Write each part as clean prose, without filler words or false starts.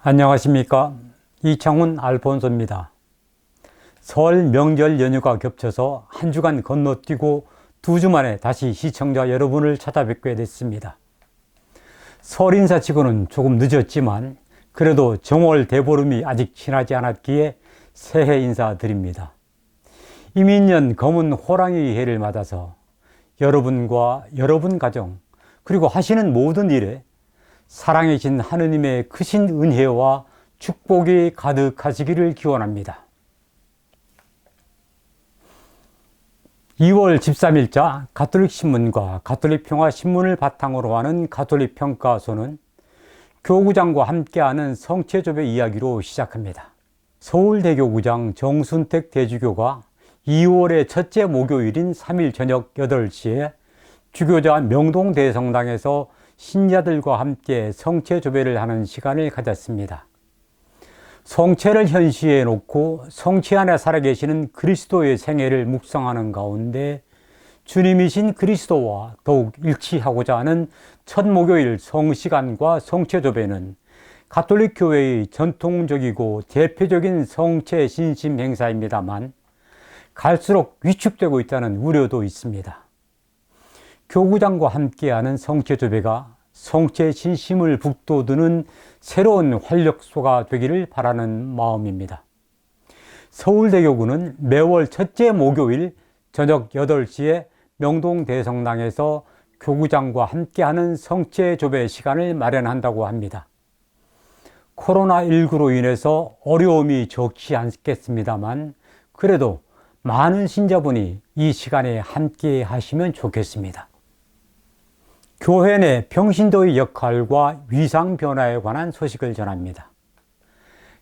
안녕하십니까. 이창훈 알폰소입니다. 설 명절 연휴가 겹쳐서 한 주간 건너뛰고 2주 만에 다시 시청자 여러분을 찾아뵙게 됐습니다. 설 인사치고는 조금 늦었지만 그래도 정월 대보름이 아직 지나지 않았기에 새해 인사드립니다. 이민년 검은 호랑이 해를 맞아서 여러분과 여러분 가정 그리고 하시는 모든 일에 사랑이신 하느님의 크신 은혜와 축복이 가득하시기를 기원합니다. 2월 13일자 가톨릭신문과 가톨릭평화신문을 바탕으로 하는 가톨릭평가소는 교구장과 함께하는 성체조배 이야기로 시작합니다. 서울대교구장 정순택 대주교가 2월의 첫째 목요일인 3일 저녁 8시에 주교자 명동대성당에서 신자들과 함께 성체조배를 하는 시간을 가졌습니다. 성체를 현시해 놓고 성체 안에 살아계시는 그리스도의 생애를 묵상하는 가운데 주님이신 그리스도와 더욱 일치하고자 하는 첫 목요일 성시간과 성체조배는 가톨릭 교회의 전통적이고 대표적인 성체 신심 행사입니다만 갈수록 위축되고 있다는 우려도 있습니다. 교구장과 함께하는 성체조배가 성체 신심을 북돋우는 새로운 활력소가 되기를 바라는 마음입니다. 서울대교구는 매월 첫째 목요일 저녁 8시에 명동대성당에서 교구장과 함께하는 성체조배 시간을 마련한다고 합니다. 코로나19로 인해서 어려움이 적지 않겠습니다만 그래도 많은 신자분이 이 시간에 함께 하시면 좋겠습니다. 교회 내 평신도의 역할과 위상 변화에 관한 소식을 전합니다.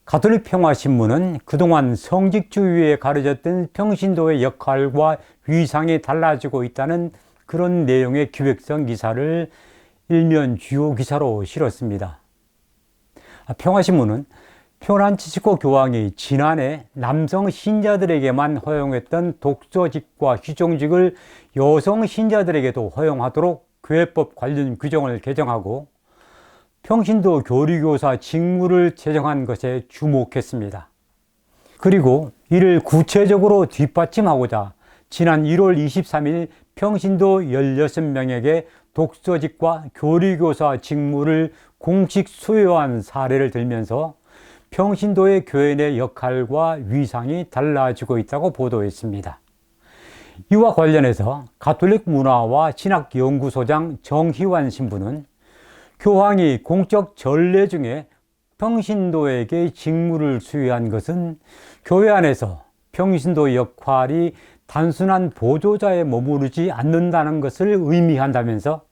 가톨릭 평화신문은 그동안 성직주의에 가려졌던 평신도의 역할과 위상이 달라지고 있다는 그런 내용의 기획성 기사를 일면 주요 기사로 실었습니다. 평화신문은 프란치스코 교황이 지난해 남성 신자들에게만 허용했던 독서직과 휴종직을 여성 신자들에게도 허용하도록 교회법 관련 규정을 개정하고 평신도 교리교사 직무를 제정한 것에 주목했습니다. 그리고 이를 구체적으로 뒷받침하고자 지난 1월 23일 평신도 16명에게 독서직과 교리교사 직무를 공식 수여한 사례를 들면서 평신도의 교회 내 역할과 위상이 달라지고 있다고 보도했습니다. 이와 관련해서 가톨릭 문화와 신학연구소장 정희환 신부는 교황이 공적 전례 중에 평신도에게 직무를 수여한 것은 교회 안에서 평신도의 역할이 단순한 보조자에 머무르지 않는다는 것을 의미한다면서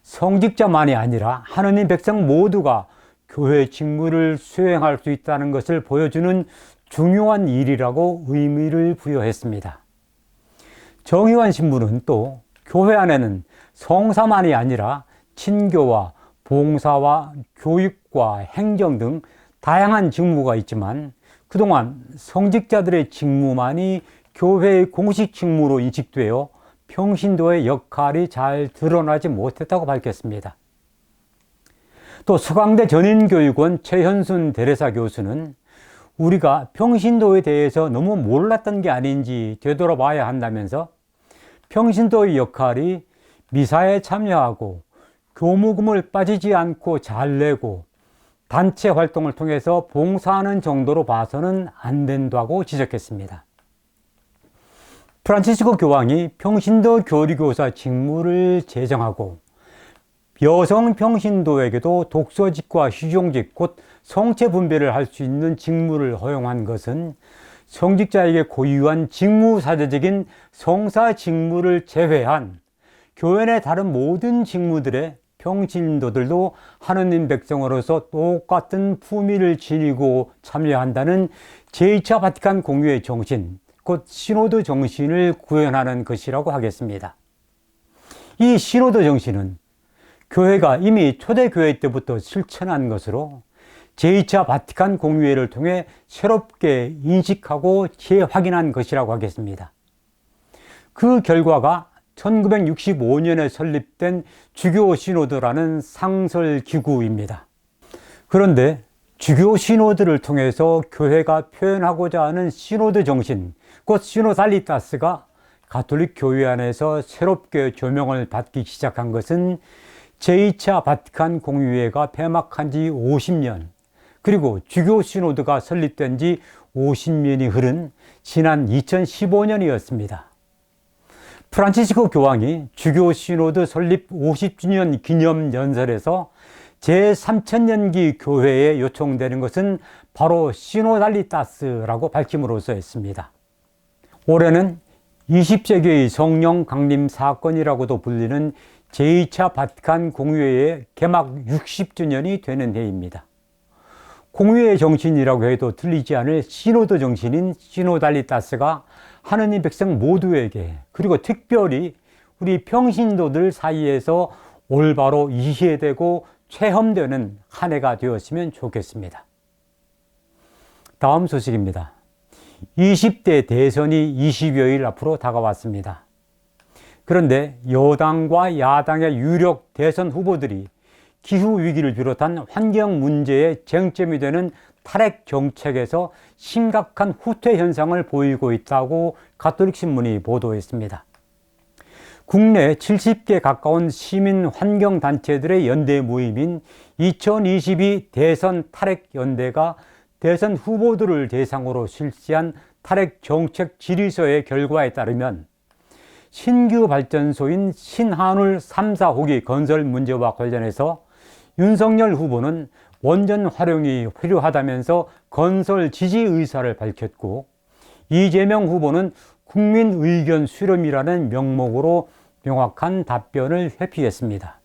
성직자만이 아니라 하느님 백성 모두가 교회 직무를 수행할 수 있다는 것을 보여주는 중요한 일이라고 의미를 부여했습니다. 정희환 신부는 또 교회 안에는 성사만이 아니라 친교와 봉사와 교육과 행정 등 다양한 직무가 있지만 그동안 성직자들의 직무만이 교회의 공식 직무로 인식되어 평신도의 역할이 잘 드러나지 못했다고 밝혔습니다. 또 서강대 전인교육원 최현순 대례사 교수는 우리가 평신도에 대해서 너무 몰랐던 게 아닌지 되돌아봐야 한다면서 평신도의 역할이 미사에 참여하고 교무금을 빠지지 않고 잘 내고 단체 활동을 통해서 봉사하는 정도로 봐서는 안 된다고 지적했습니다. 프란치스코 교황이 평신도 교리교사 직무를 제정하고 여성 평신도에게도 독서직과 휴종직 곧 성체 분배를 할 수 있는 직무를 허용한 것은 성직자에게 고유한 직무사제적인 성사 직무를 제외한 교회 내 다른 모든 직무들에 평신도들도 하느님 백성으로서 똑같은 품위를 지니고 참여한다는 제2차 바티칸 공유의 정신, 곧 시노드 정신을 구현하는 것이라고 하겠습니다. 이 시노드 정신은 교회가 이미 초대교회 때부터 실천한 것으로 제2차 바티칸 공유회를 통해 새롭게 인식하고 재확인한 것이라고 하겠습니다. 그 결과가 1965년에 설립된 주교 시노드라는 상설기구입니다. 그런데 주교 신호들을 통해서 교회가 표현하고자 하는 시노드 정신, 곧 시노달리타스가 가톨릭 교회 안에서 새롭게 조명을 받기 시작한 것은 제2차 바티칸 공의회가 폐막한 지 50년, 그리고 주교 시노드가 설립된 지 50년이 흐른 지난 2015년이었습니다. 프란치스코 교황이 주교 시노드 설립 50주년 기념 연설에서 제3000년기 교회에 요청되는 것은 바로 시노달리타스라고 밝힘으로써였습니다. 올해는 20세기의 성령 강림 사건이라고도 불리는 제2차 바티칸 공의회의 개막 60주년이 되는 해입니다. 공의회의 정신이라고 해도 틀리지 않을 시노드 정신인 시노달리타스가 하느님 백성 모두에게, 그리고 특별히 우리 평신도들 사이에서 올바로 이해되고 체험되는 한 해가 되었으면 좋겠습니다. 다음 소식입니다. 20대 대선이 20여일 앞으로 다가왔습니다. 그런데 여당과 야당의 유력 대선 후보들이 기후위기를 비롯한 환경 문제의 쟁점이 되는 탈핵 정책에서 심각한 후퇴 현상을 보이고 있다고 가톨릭신문이 보도했습니다. 국내 70개 가까운 시민 환경단체들의 연대 모임인 2022 대선 탈핵연대가 대선 후보들을 대상으로 실시한 탈핵 정책 질의서의 결과에 따르면 신규 발전소인 신한울 3,4호기 건설 문제와 관련해서 윤석열 후보는 원전 활용이 필요하다면서 건설 지지 의사를 밝혔고, 이재명 후보는 국민 의견 수렴이라는 명목으로 명확한 답변을 회피했습니다.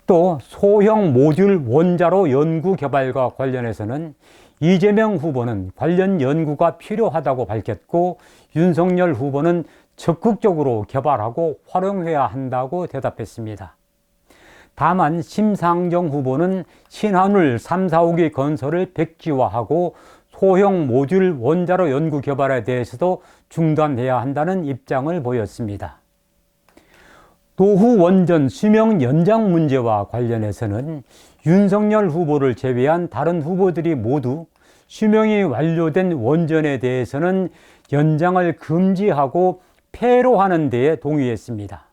또 소형 모듈 원자로 연구 개발과 관련해서는 이재명 후보는 관련 연구가 필요하다고 밝혔고, 윤석열 후보는 적극적으로 개발하고 활용해야 한다고 대답했습니다. 다만 심상정 후보는 신한울 3, 4호기 건설을 백지화하고 소형 모듈 원자로 연구 개발에 대해서도 중단해야 한다는 입장을 보였습니다. 노후 원전 수명 연장 문제와 관련해서는 윤석열 후보를 제외한 다른 후보들이 모두 수명이 완료된 원전에 대해서는 연장을 금지하고 폐로하는 데에 동의했습니다.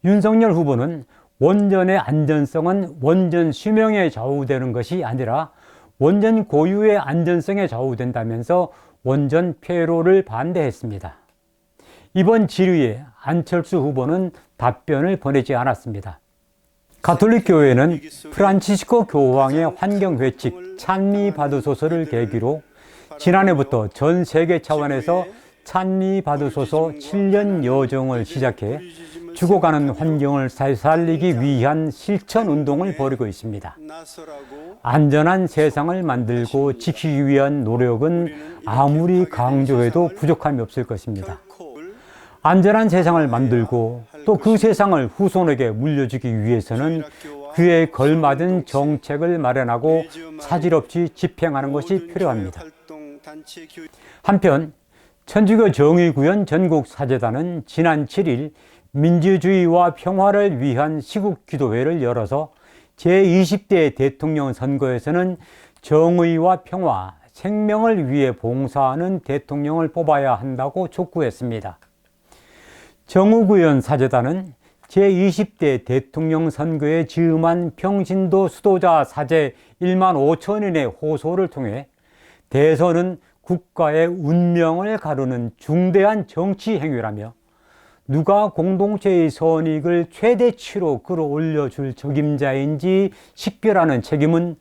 윤석열 후보는 원전의 안전성은 원전 수명에 좌우되는 것이 아니라 원전 고유의 안전성에 좌우된다면서 원전 폐로를 반대했습니다. 이번 질의에 안철수 후보는 답변을 보내지 않았습니다. 가톨릭 교회는 프란치스코 교황의 환경회칙 찬미 받으소서를 계기로 지난해부터 전 세계 차원에서 찬미 받으소서 7년 여정을 시작해 죽어가는 환경을 살리기 위한 실천 운동을 벌이고 있습니다. 안전한 세상을 만들고 지키기 위한 노력은 아무리 강조해도 부족함이 없을 것입니다. 안전한 세상을 만들고 또 그 세상을 후손에게 물려주기 위해서는 그에 걸맞은 정책을 마련하고 차질 없이 집행하는 것이 필요합니다. 한편 천주교 정의구현 전국사재단은 지난 7일 민주주의와 평화를 위한 시국기도회를 열어서 제20대 대통령 선거에서는 정의와 평화, 생명을 위해 봉사하는 대통령을 뽑아야 한다고 촉구했습니다. 정의구현 사재단은 제20대 대통령 선거에 즈음한 평신도 수도자 사제 1만 5천인의 호소를 통해 대선은 국가의 운명을 가르는 중대한 정치 행위라며 누가 공동체의 선익을 최대치로 끌어올려 줄 적임자인지 식별하는 책임은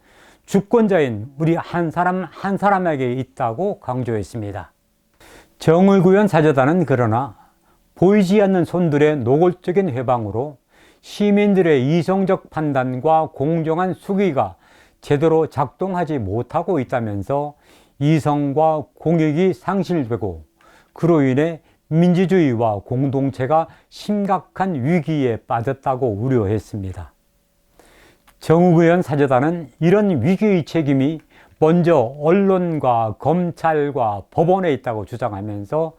주권자인 우리 한 사람 한 사람에게 있다고 강조했습니다. 정의구현 사재단은 그러나 보이지 않는 손들의 노골적인 회방으로 시민들의 이성적 판단과 공정한 수기가 제대로 작동하지 못하고 있다면서 이성과 공익이 상실되고 그로 인해 민주주의와 공동체가 심각한 위기에 빠졌다고 우려했습니다. 정의구현 사재단은 이런 위기의 책임이 먼저 언론과 검찰과 법원에 있다고 주장하면서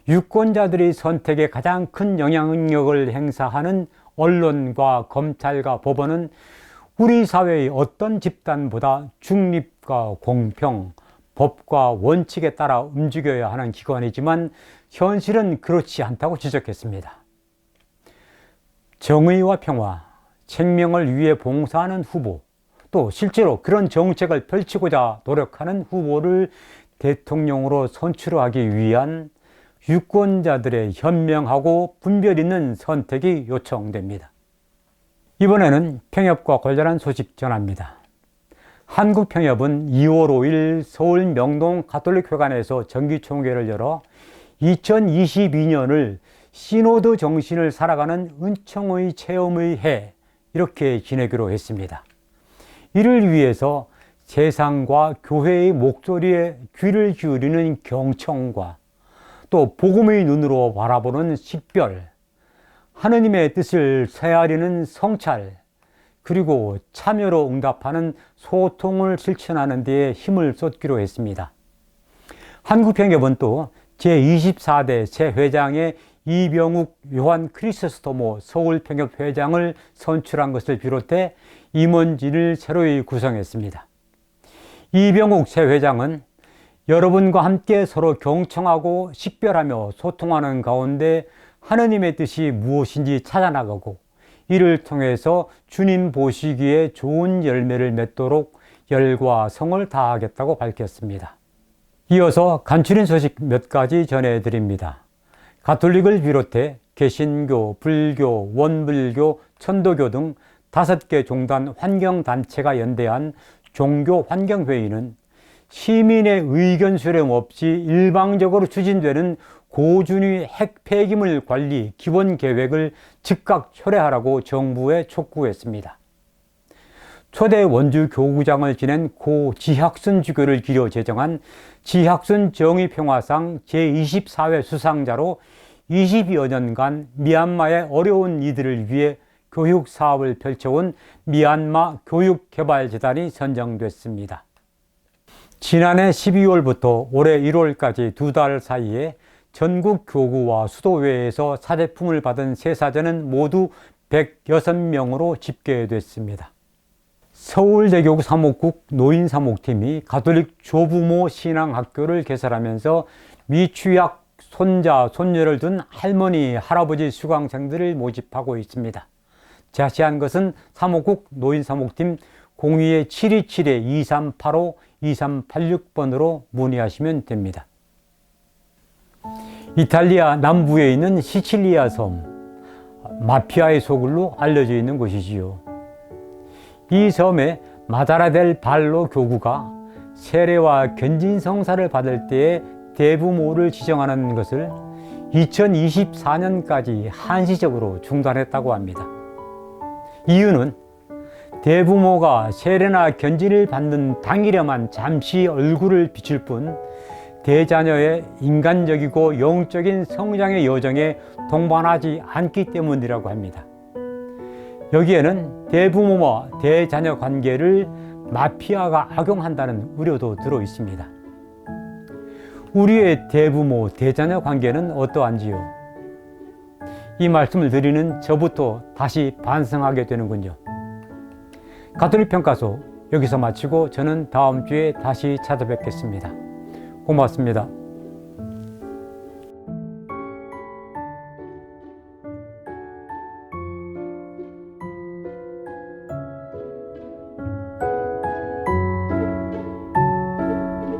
유권자들의 선택에 가장 큰 영향력을 행사하는 언론과 검찰과 법원은 우리 사회의 어떤 집단보다 중립과 공평, 법과 원칙에 따라 움직여야 하는 기관이지만 현실은 그렇지 않다고 지적했습니다. 정의와 평화, 생명을 위해 봉사하는 후보, 또 실제로 그런 정책을 펼치고자 노력하는 후보를 대통령으로 선출하기 위한 유권자들의 현명하고 분별 있는 선택이 요청됩니다. 이번에는 평협과 관련한 소식 전합니다. 한국평협은 2월 5일 서울 명동 가톨릭회관에서 정기총회를 열어 2022년을 시노드 정신을 살아가는 은총의 체험의 해, 이렇게 지내기로 했습니다. 이를 위해서 세상과 교회의 목소리에 귀를 기울이는 경청과 또 복음의 눈으로 바라보는 식별, 하느님의 뜻을 헤아리는 성찰, 그리고 참여로 응답하는 소통을 실천하는 데에 힘을 쏟기로 했습니다. 한국평협은 또 제24대 새 회장의 이병욱 요한 크리소스토모 서울평협 회장을 선출한 것을 비롯해 임원진을 새로이 구성했습니다. 이병욱 새 회장은 여러분과 함께 서로 경청하고 식별하며 소통하는 가운데 하느님의 뜻이 무엇인지 찾아나가고 이를 통해서 주님 보시기에 좋은 열매를 맺도록 열과 성을 다하겠다고 밝혔습니다. 이어서 간추린 소식 몇 가지 전해드립니다. 가톨릭을 비롯해 개신교, 불교, 원불교, 천도교 등 5개 종단 환경단체가 연대한 종교환경회의는 시민의 의견 수렴 없이 일방적으로 추진되는 고준위 핵 폐기물 관리 기본 계획을 즉각 철회하라고 정부에 촉구했습니다. 초대 원주 교구장을 지낸 고 지학순 주교를 기려 제정한 지학순 정의평화상 제24회 수상자로 20여 년간 미얀마의 어려운 이들을 위해 교육 사업을 펼쳐온 미얀마 교육개발재단이 선정됐습니다. 지난해 12월부터 올해 1월까지 2달 사이에 전국 교구와 수도회에서 사제품을 받은 세사제는 모두 106명으로 집계됐습니다. 서울대교구 사목국 노인사목팀이 가톨릭 조부모 신앙학교를 개설하면서 미취학 손자, 손녀를 둔 할머니, 할아버지 수강생들을 모집하고 있습니다. 자세한 것은 사목국 노인사목팀 02-727-2385, 2386번으로 문의하시면 됩니다. 이탈리아 남부에 있는 시칠리아 섬, 마피아의 소굴로 알려져 있는 곳이지요. 이 섬에 마다라 델 발로 교구가 세례와 견진성사를 받을 때에 대부모를 지정하는 것을 2024년까지 한시적으로 중단했다고 합니다. 이유는 대부모가 세례나 견진을 받는 당일에만 잠시 얼굴을 비출 뿐 대자녀의 인간적이고 영적인 성장의 여정에 동반하지 않기 때문이라고 합니다. 여기에는 대부모와 대자녀 관계를 마피아가 악용한다는 우려도 들어 있습니다. 우리의 대부모, 대자녀 관계는 어떠한지요? 이 말씀을 드리는 저부터 다시 반성하게 되는군요. 가톨릭 평가소 여기서 마치고 저는 다음 주에 다시 찾아뵙겠습니다. 고맙습니다.